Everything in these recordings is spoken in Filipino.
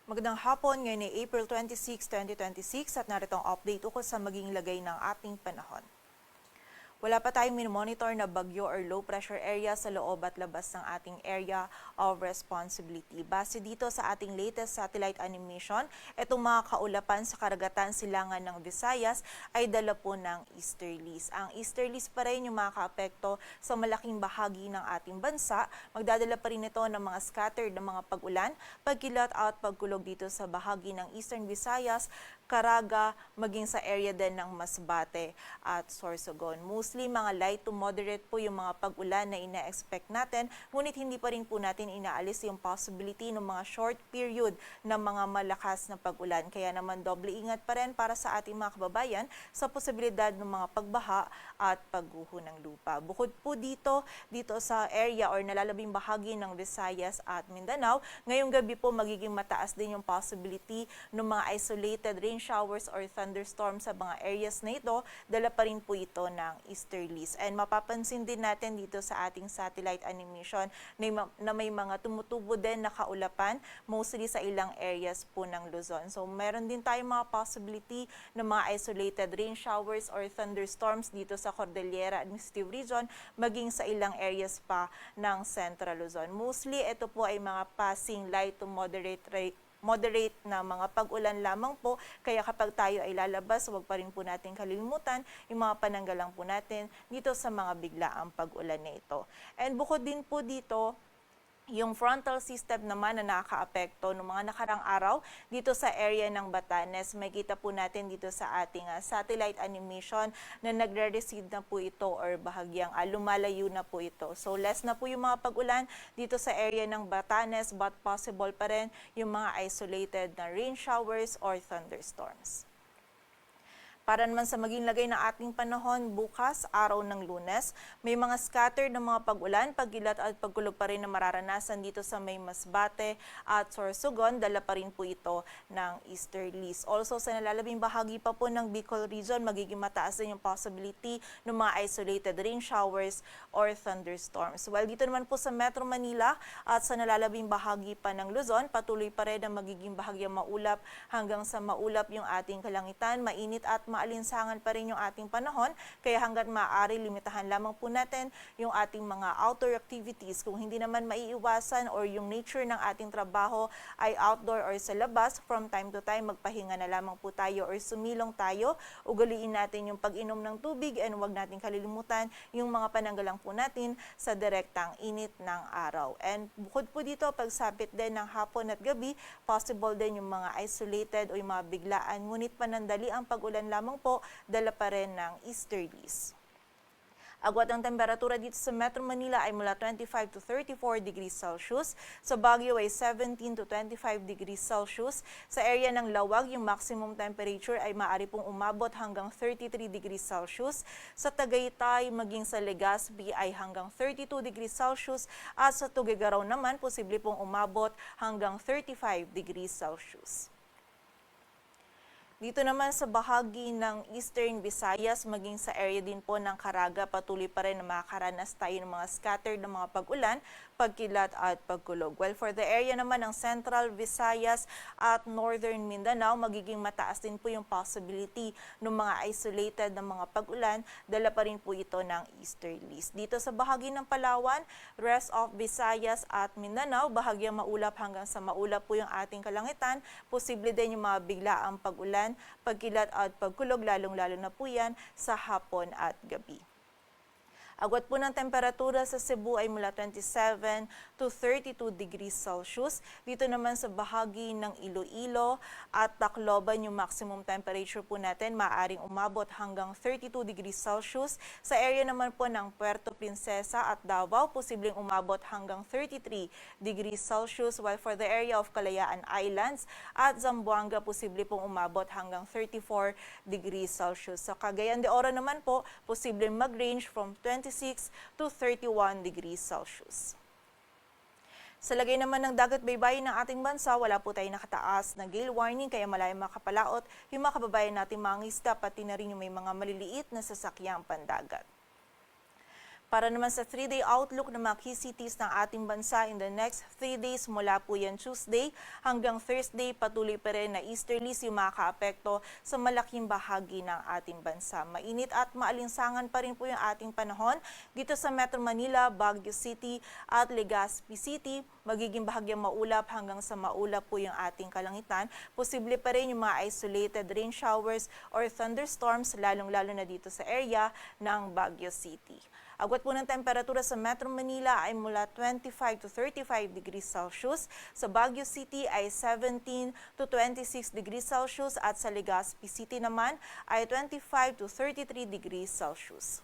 Magandang hapon, ngayon ay April 26, 2026 at narito ang update ukol sa maging lagay ng ating panahon. Wala pa tayong minomonitor na bagyo or low pressure area sa loob at labas ng ating area of responsibility. Base dito sa ating latest satellite animation, itong mga kaulapan sa karagatan silangan ng Visayas ay dala po ng easterlies. Ang easterlies pa rin yung makakaapekto sa malaking bahagi ng ating bansa. Magdadala pa rin ito ng mga scattered na mga pag-ulan, pagkilat at pagkulog dito sa bahagi ng Eastern Visayas, Caraga, maging sa area din ng Masbate at Sorsogon. Mostly mga light to moderate po yung mga pag-ulan na ina-expect natin, ngunit hindi pa rin po natin inaalis yung possibility ng mga short period na mga malakas na pag-ulan. Kaya naman doble ingat pa rin para sa ating mga kababayan sa posibilidad ng mga pagbaha at pagguho ng lupa. Bukod po dito sa area or nalalabing bahagi ng Visayas at Mindanao, ngayong gabi po magiging mataas din yung possibility ng mga isolated rain showers or thunderstorms sa mga areas na ito, dala pa rin po ito ng easterlies. And mapapansin din natin dito sa ating satellite animation na may mga tumutubo din na kaulapan, mostly sa ilang areas po ng Luzon. So meron din tayong mga possibility ng mga isolated rain showers or thunderstorms dito sa Cordillera Administrative Region, maging sa ilang areas pa ng Central Luzon. Mostly ito po ay mga passing light to moderate na mga pag-ulan lamang po, kaya kapag tayo ay lalabas, huwag pa rin po natin kalilimutan yung mga pananggalang po natin dito sa mga biglaang pag-ulan na ito. And bukod din po dito, yung frontal system naman na nakakaapekto ng mga nakarang araw dito sa area ng Batanes. May kita po natin dito sa ating satellite animation na nagre-recede na po ito or bahagyang lumalayo na po ito. So less na po yung mga pag-ulan dito sa area ng Batanes, but possible pa rin yung mga isolated na rain showers or thunderstorms. Para naman sa maging lagay ng ating panahon, bukas, araw ng Lunes, may mga scattered na mga pag-ulan, pagkilat at pagkulog pa rin na mararanasan dito sa may Masbate at Sorsogon. Dala pa rin po ito ng easterlies. Also sa nalalabing bahagi pa po ng Bicol region, magiging mataas din yung possibility ng mga isolated rain showers or thunderstorms. While dito naman po sa Metro Manila at sa nalalabing bahagi pa ng Luzon, patuloy pa rin ang magiging bahagyang maulap hanggang sa maulap yung ating kalangitan, mainit at maalinsangan pa rin yung ating panahon, kaya hanggat maaari limitahan lamang po natin yung ating mga outdoor activities. Kung hindi naman maiiwasan or yung nature ng ating trabaho ay outdoor or sa labas, from time to time magpahinga na lamang po tayo or sumilong tayo. Ugaliin natin yung pag-inom ng tubig and huwag natin kalilimutan yung mga pananggalang po natin sa direktang init ng araw. And bukod po dito, pagsapit din ng hapon at gabi, possible din yung mga isolated o yung mga biglaan, ngunit panandali ang pag-ulan lamang po, dala pa rin ng easterlies. Agwat ang temperatura dito sa Metro Manila ay mula 25 to 34 degrees Celsius. Sa Baguio ay 17 to 25 degrees Celsius. Sa area ng Lawag, yung maximum temperature ay maaari pong umabot hanggang 33 degrees Celsius. Sa Tagaytay, maging sa Legazpi ay hanggang 32 degrees Celsius. At sa Tuguegarao naman, posible pong umabot hanggang 35 degrees Celsius. Dito naman sa bahagi ng Eastern Visayas, maging sa area din po ng Caraga, patuloy pa rin na makakaranas tayo ng mga scattered na mga pag-ulan, pagkilat at pagkulog. Well, for the area naman ng Central Visayas at Northern Mindanao, magiging mataas din po yung possibility ng mga isolated na mga pag-ulan, dala pa rin po ito ng easterlies. Dito sa bahagi ng Palawan, rest of Visayas at Mindanao, bahagyang maulap hanggang sa maulap po yung ating kalangitan, posible din yung mga biglaang pag-ulan, pagkilat at pagkulog, lalong-lalo na po yan sa hapon at gabi. Agwat po ng temperatura sa Cebu ay mula 27 to 32 degrees Celsius. Dito naman sa bahagi ng Iloilo at Tacloban, yung maximum temperature po natin maaaring umabot hanggang 32 degrees Celsius. Sa area naman po ng Puerto Princesa at Davao, posibleng umabot hanggang 33 degrees Celsius. While for the area of Kalayaan Islands at Zamboanga, posible pong umabot hanggang 34 degrees Celsius. Sa Cagayan de Oro naman po, posibleng mag-range from 26 to 31 degrees Celsius. Sa lagay naman ng dagat baybayin ng ating bansa, wala po tayong nakataas na gale warning, kaya malayong makapalaot yung mga kababayan natin mga isda, pati na rin yung may mga maliliit na sasakyang pandagat. Para naman sa 3-day outlook ng mga key cities ng ating bansa in the next 3 days mula po yan Tuesday hanggang Thursday, patuloy pa rin na easterlies yung makakaapekto sa malaking bahagi ng ating bansa. Mainit at maalinsangan pa rin po yung ating panahon dito sa Metro Manila, Baguio City at Legazpi City. Magiging bahagyang maulap hanggang sa maulap po yung ating kalangitan. Posible pa rin yung mga isolated rain showers or thunderstorms lalong-lalo na dito sa area ng Baguio City. Agwat po ng temperatura sa Metro Manila ay mula 25 to 35 degrees Celsius. Sa Baguio City ay 17 to 26 degrees Celsius at sa Legazpi City naman ay 25 to 33 degrees Celsius.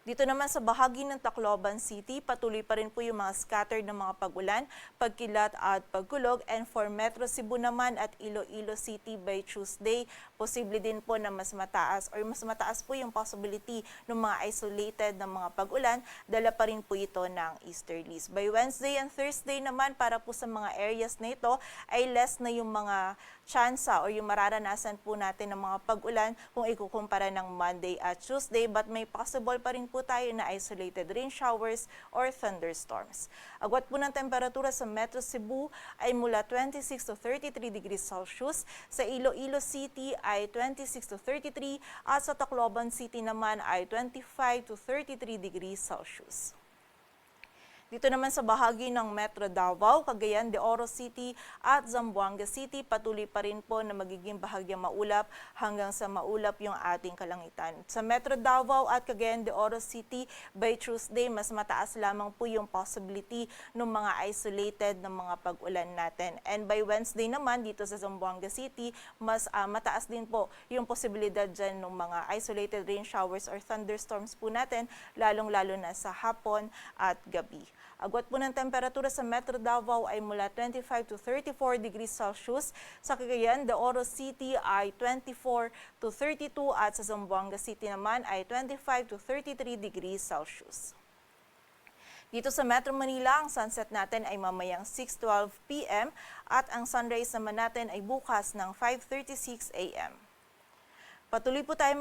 Dito naman sa bahagi ng Tacloban City, patuloy pa rin po yung mga scattered na mga pag-ulan, pagkilat at pagkulog. And for Metro Cebu naman at Iloilo City by Tuesday, posible din po na mas mataas po yung possibility ng mga isolated na mga pag-ulan, dala pa rin po ito ng easterlies. By Wednesday and Thursday naman, para po sa mga areas na ito, ay less na yung mga tsansa o yung mararanasan po natin ng mga pag-ulan kung ikukumpara ng Monday at Tuesday, but may possible pa rin po tayo na isolated rain showers or thunderstorms. Agwat po ng temperatura sa Metro Cebu ay mula 26 to 33 degrees Celsius, sa Iloilo City ay 26 to 33 at sa Tacloban City naman ay 25 to 33 degrees Celsius. Dito naman sa bahagi ng Metro Davao, Cagayan de Oro City at Zamboanga City, patuloy pa rin po na magiging bahagyang maulap hanggang sa maulap yung ating kalangitan. Sa Metro Davao at Cagayan de Oro City, by Tuesday, mas mataas lamang po yung possibility ng mga isolated na mga pag-ulan natin. And by Wednesday naman, dito sa Zamboanga City, mas mataas din po yung posibilidad dyan ng mga isolated rain showers or thunderstorms po natin, lalong-lalo na sa hapon at gabi. Agwat po ng temperatura sa Metro Davao ay mula 25 to 34 degrees Celsius. Sa Cagayan de Oro City ay 24 to 32 at sa Zamboanga City naman ay 25 to 33 degrees Celsius. Dito sa Metro Manila, ang sunset natin ay mamayang 6:12 p.m. at ang sunrise naman natin ay bukas ng 5:36 a.m. Patuloy po tayo